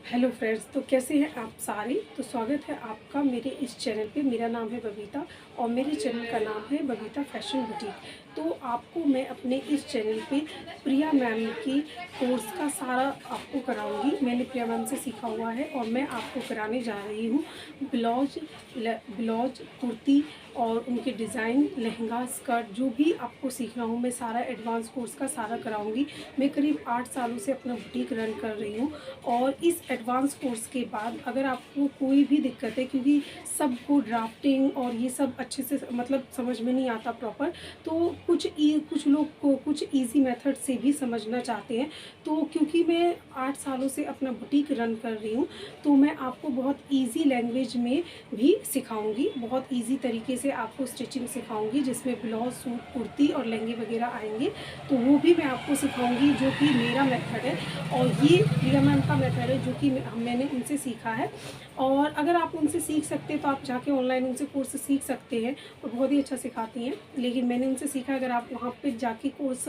Hello friends, तो कैसे हैं आप सारे। तो स्वागत है आपका मेरे इस चैनल पे। मेरा नाम है बबीता और मेरे चैनल का नाम है बबीता फैशन बुटीक। तो आपको मैं अपने इस चैनल पे प्रिया मैम की कोर्स का सारा आपको कराऊंगी। मैंने प्रिया मैम से सीखा हुआ है और मैं आपको कराने जा रही हूँ ब्लाउज कुर्ती और उनके डिज़ाइन, लहंगा, स्कर्ट, जो भी आपको सीखना हो मैं सारा एडवांस कोर्स का सारा कराऊंगी। मैं करीब 8 सालों से अपना बुटीक रन कर रही हूँ और इस एडवांस कोर्स के बाद अगर आपको कोई भी दिक्कत है, क्योंकि सबको ड्राफ्टिंग और ये सब अच्छे से मतलब समझ में नहीं आता प्रॉपर, तो कुछ लोग को कुछ इजी मेथड से भी समझना चाहते हैं। तो क्योंकि मैं 8 सालों से अपना बुटीक रन कर रही हूँ तो मैं आपको बहुत इजी लैंग्वेज में भी सिखाऊंगी, बहुत इजी तरीके से आपको स्टिचिंग सिखाऊंगी, जिसमें ब्लाउज, सूट, कुर्ती और लहंगे वगैरह आएंगे। तो वो भी मैं आपको सिखाऊंगी जो कि मेरा मेथड है और ये प्रिया मैम का मेथड है जो कि मैंने उनसे सीखा है। और अगर आप उनसे सीख सकते हैं तो आप जाके ऑनलाइन उनसे कोर्स सीख सकते हैं और बहुत ही अच्छा सिखाती हैं। लेकिन मैंने उनसे सीखा, अगर आप वहाँ पे जाके कोर्स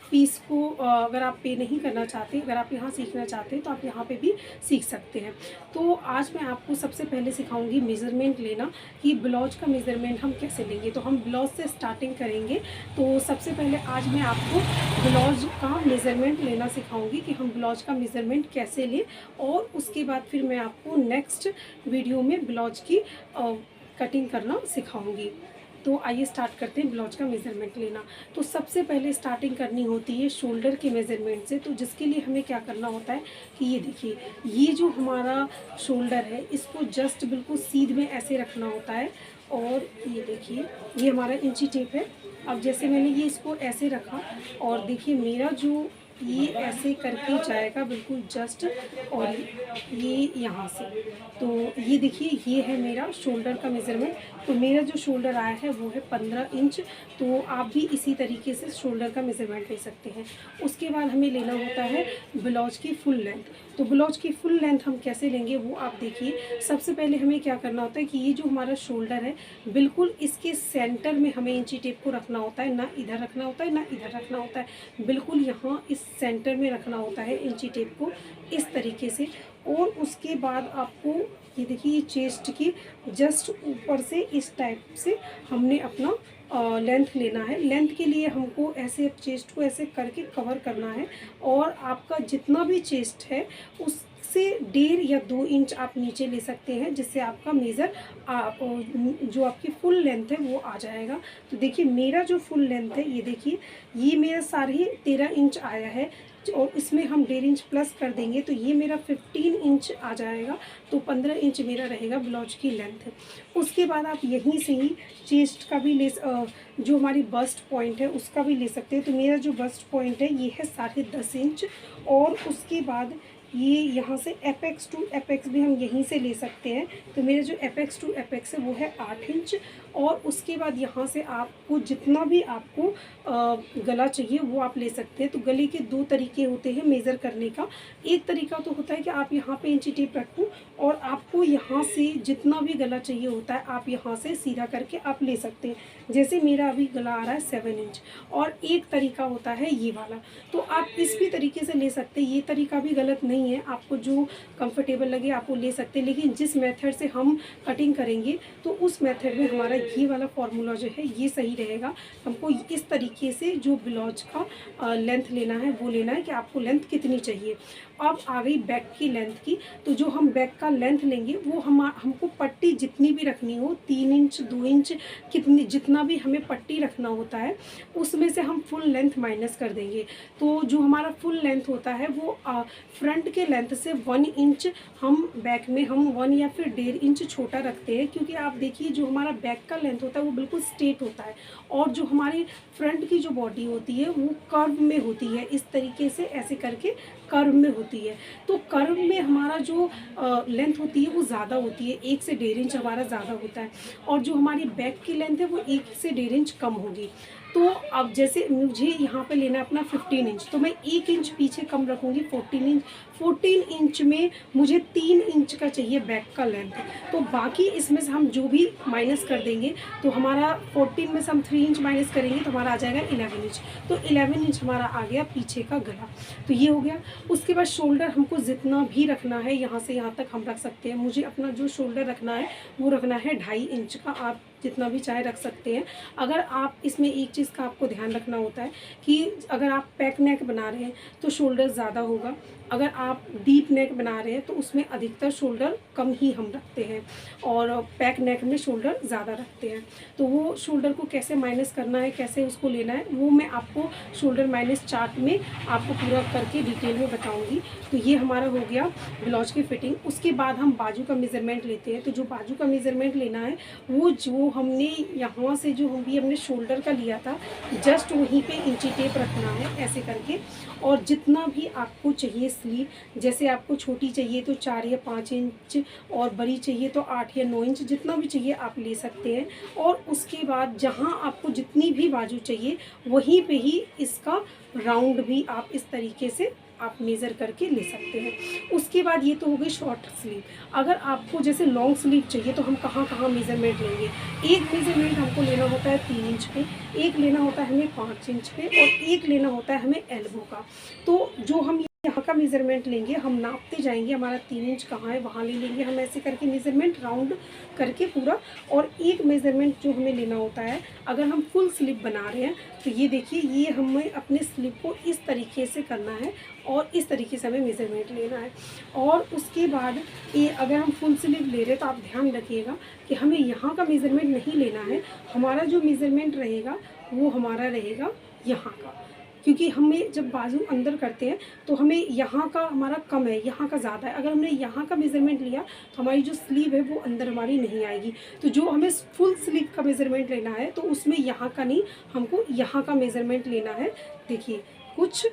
फीस को अगर आप पे नहीं करना चाहते, अगर आप यहाँ सीखना चाहते हैं तो आप यहाँ पे भी सीख सकते हैं। तो आज मैं आपको सबसे पहले सिखाऊंगी मेज़रमेंट लेना, कि ब्लाउज का मेज़रमेंट हम कैसे लेंगे। तो हम ब्लाउज से स्टार्टिंग करेंगे। तो सबसे पहले आज मैं आपको ब्लाउज का मेज़रमेंट लेना सिखाऊंगी कि हम ब्लाउज का मेज़रमेंट कैसे लें, और उसके बाद फिर मैं आपको नेक्स्ट वीडियो में ब्लाउज की कटिंग करना सिखाऊंगी। तो आइए स्टार्ट करते हैं ब्लाउज का मेज़रमेंट लेना। तो सबसे पहले स्टार्टिंग करनी होती है शोल्डर के मेज़रमेंट से। तो जिसके लिए हमें क्या करना होता है कि ये देखिए, ये जो हमारा शोल्डर है इसको जस्ट बिल्कुल सीध में ऐसे रखना होता है। और ये देखिए, ये हमारा इंची टेप है। अब जैसे मैंने ये इसको ऐसे रखा और देखिए मेरा जो ये ऐसे करके जाएगा बिल्कुल जस्ट, और ये यहाँ से। तो ये देखिए, ये है मेरा शोल्डर का मेज़रमेंट। तो मेरा जो शोल्डर आया है वो है 15 इंच। तो आप भी इसी तरीके से शोल्डर का मेज़रमेंट ले सकते हैं। उसके बाद हमें लेना होता है ब्लाउज की फुल लेंथ। तो ब्लाउज की फुल लेंथ हम कैसे लेंगे वो आप देखिए। सबसे पहले हमें क्या करना होता है कि ये जो हमारा शोल्डर है बिल्कुल इसके सेंटर में हमें इंची टेप को रखना होता है। ना इधर रखना होता है ना इधर रखना होता है, बिल्कुल यहाँ इस सेंटर में रखना होता है इंची टेप को, इस तरीके से। और उसके बाद आपको ये देखिए, ये चेस्ट की जस्ट ऊपर से इस टाइप से हमने अपना लेंथ लेना है। लेंथ के लिए हमको ऐसे चेस्ट को ऐसे करके कवर करना है, और आपका जितना भी चेस्ट है उससे 1.5 या 2 इंच आप नीचे ले सकते हैं, जिससे आपका मेज़र जो आपकी फुल लेंथ है वो आ जाएगा। तो देखिए मेरा जो फुल लेंथ है, ये देखिए, ये मेरा 13.5 इंच आया है, और इसमें हम 1.5 इंच प्लस कर देंगे तो ये मेरा 15 इंच आ जाएगा। तो 15 इंच मेरा रहेगा ब्लाउज की लेंथ। उसके बाद आप यहीं से ही चेस्ट का भी जो हमारी बस्ट पॉइंट है उसका भी ले सकते हैं। तो मेरा जो बस्ट पॉइंट है ये है 10.5 इंच, और उसके बाद ये यहाँ से एपेक्स टू एपेक्स भी हम यहीं से ले सकते हैं। तो मेरे जो एपेक्स टू एपेक्स है वो है 8 इंच। और उसके बाद यहाँ से आपको जितना भी आपको गला चाहिए वो आप ले सकते हैं। तो गले के 2 तरीके होते हैं मेज़र करने का। एक तरीका तो होता है कि आप यहाँ पे इंची टेप रखो और आपको यहाँ से जितना भी गला चाहिए होता है आप यहाँ से सीधा करके आप ले सकते हैं। जैसे मेरा अभी गला आ रहा है 7 इंच। और एक तरीका होता है ये वाला, तो आप इस भी तरीके से ले सकते हैं। ये तरीका भी गलत नहीं है, आपको जो कंफर्टेबल लगे आप वो ले सकते हैं। लेकिन जिस मेथड से हम कटिंग करेंगे तो उस मेथड में हमारा ये वाला फॉर्मूला जो है ये सही रहेगा। हमको इस तरीके से जो ब्लाउज का लेंथ लेना है वो लेना है कि आपको लेंथ कितनी चाहिए। अब आ गई बैक की लेंथ की। तो जो हम बैक का लेंथ लेंगे वो हमको पट्टी जितनी भी रखनी हो, 3 इंच 2 इंच जितना भी हमें पट्टी रखना होता है उसमें से हम फुल लेंथ माइनस कर देंगे। तो जो हमारा फुल लेंथ होता है वो फ्रंट के लेंथ से 1 इंच हम बैक में हम 1 या फिर 1.5 इंच छोटा रखते हैं। क्योंकि आप देखिए जो हमारा बैक का लेंथ होता है वो बिल्कुल स्ट्रेट होता है, और जो हमारी फ्रंट की जो बॉडी होती है वो कर्व में होती है, इस तरीके से ऐसे करके कर्व में होती है। तो कर्व में हमारा जो लेंथ होती है वो ज़्यादा होती है, 1 से 1.5 इंच हमारा ज़्यादा होता है, और जो हमारी बैक की लेंथ है वो 1 से 1.5 इंच कम होगी। तो अब जैसे मुझे यहाँ पे लेना है अपना 15 इंच, तो मैं 1 इंच पीछे कम रखूँगी 14 इंच। 14 इंच में मुझे 3 इंच का चाहिए बैक का लेंथ, तो बाकी इसमें से हम जो भी माइनस कर देंगे, तो हमारा 14 में से हम 3 इंच माइनस करेंगे तो हमारा आ जाएगा 11 इंच। तो 11 इंच हमारा आ गया पीछे का गला। तो ये हो गया। उसके बाद शोल्डर हमको जितना भी रखना है यहाँ से यहाँ तक हम रख सकते हैं। मुझे अपना जो शोल्डर रखना है वो रखना है 2.5 इंच का, आप जितना भी चाहे रख सकते हैं। अगर आप इसमें एक चीज़ का आपको ध्यान रखना होता है कि अगर आप पैक नेक बना रहे हैं तो शोल्डर ज़्यादा होगा, अगर आप डीप नेक बना रहे हैं तो उसमें अधिकतर शोल्डर कम ही हम रखते हैं, और पैक नेक में शोल्डर ज़्यादा रखते हैं। तो वो शोल्डर को कैसे माइनस करना है, कैसे उसको लेना है, वो मैं आपको शोल्डर माइनस चार्ट में आपको पूरा करके डिटेल में बताऊंगी। तो ये हमारा हो गया ब्लाउज की फिटिंग। उसके बाद हम बाजू का मेज़रमेंट लेते हैं। तो जो बाजू का मेज़रमेंट लेना है वो जो हमने यहाँ से जो हमने शोल्डर का लिया था, जस्ट वहीं पे इंची टेप रखना है ऐसे करके। और जितना भी आपको चाहिए स्लीव, जैसे आपको छोटी चाहिए तो 4 या 5 इंच, और बड़ी चाहिए तो 8 या 9 इंच, जितना भी चाहिए आप ले सकते हैं। और उसके बाद जहाँ आपको जितनी भी बाजू चाहिए वहीं पे ही इसका राउंड भी आप इस तरीके से आप मेज़र करके ले सकते हैं। उसके बाद ये तो हो गई शॉर्ट स्लीव। अगर आपको जैसे लॉन्ग स्लीव चाहिए तो हम कहाँ कहाँ मेज़रमेंट लेंगे। एक मेज़रमेंट हमको लेना होता है 3 इंच पे, एक लेना होता है हमें 5 इंच पे, और एक लेना होता है हमें एल्बो का। तो जो हम यहाँ का मेज़रमेंट लेंगे, हम नापते जाएंगे, हमारा 3 इंच कहाँ है वहाँ ले लेंगे हम ऐसे करके मेज़रमेंट राउंड करके पूरा। और एक मेज़रमेंट जो हमें लेना होता है अगर हम फुल स्लीव बना रहे हैं, तो ये देखिए, ये हमें अपने स्लीव को इस तरीके से करना है और इस तरीके से हमें मेज़रमेंट लेना है। और उसके बाद ये अगर हम फुल स्लीव ले रहे हैं तो आप ध्यान रखिएगा कि हमें यहाँ का मेज़रमेंट नहीं लेना है। हमारा जो मेज़रमेंट रहेगा वो हमारा रहेगा यहाँ का, क्योंकि हमें जब बाजू अंदर करते हैं तो हमें यहाँ का हमारा कम है, यहाँ का ज़्यादा है। अगर हमने यहाँ का मेज़रमेंट लिया तो हमारी जो स्लीव है वो अंदर हमारी नहीं आएगी। तो जो हमें फुल स्लीव का मेज़रमेंट लेना है तो उसमें यहाँ का नहीं, हमको यहाँ का मेज़रमेंट लेना है। देखिए कुछ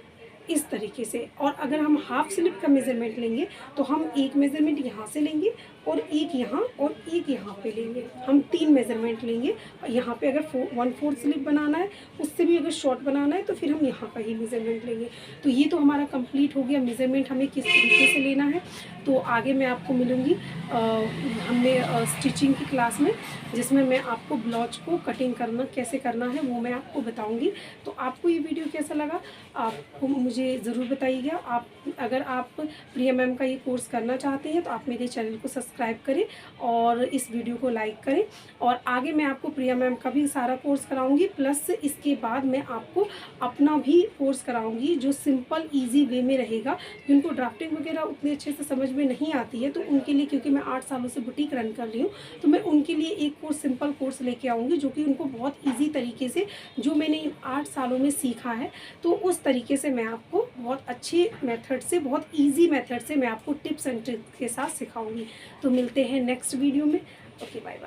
इस तरीके से। और अगर हम हाफ स्लीव का मेज़रमेंट लेंगे तो हम एक मेज़रमेंट यहाँ से लेंगे और एक यहाँ और एक यहाँ पे लेंगे। हम 3 मेज़रमेंट लेंगे। यहाँ पे अगर 1/4 स्लीव बनाना है, उससे भी अगर शॉर्ट बनाना है तो फिर हम यहाँ का ही मेज़रमेंट लेंगे। तो ये तो हमारा कंप्लीट हो गया मेज़रमेंट हमें किस तरीके से लेना है। तो आगे मैं आपको मिलूँगी हमने स्टिचिंग की क्लास में, जिसमें मैं आपको ब्लाउज को कटिंग करना कैसे करना है वो मैं आपको बताऊँगी। तो आपको ये वीडियो कैसा लगा आपको मुझे ज़रूर बताइएगा। आप अगर आप प्रिया मैम का ये कोर्स करना चाहते हैं तो आप मेरे चैनल को सब्सक्राइब करें और इस वीडियो को लाइक करें। और आगे मैं आपको प्रिया मैम का भी सारा कोर्स कराऊंगी, प्लस इसके बाद मैं आपको अपना भी कोर्स कराऊंगी जो सिंपल इजी वे में रहेगा। जिनको ड्राफ्टिंग वगैरह उतने अच्छे से समझ में नहीं आती है तो उनके लिए, क्योंकि मैं 8 सालों से बुटीक रन कर रही हूँ, तो मैं उनके लिए एक कोर्स सिंपल कोर्स लेके आऊँगी जो कि उनको बहुत ईजी तरीके से, जो मैंने 8 सालों में सीखा है, तो उस तरीके से मैं आपको बहुत अच्छे मेथड से, बहुत ईजी मेथड से मैं आपको टिप्स एंड ट्रिक्स के साथ सिखाऊंगी। तो मिलते हैं नेक्स्ट वीडियो में। Okay, bye.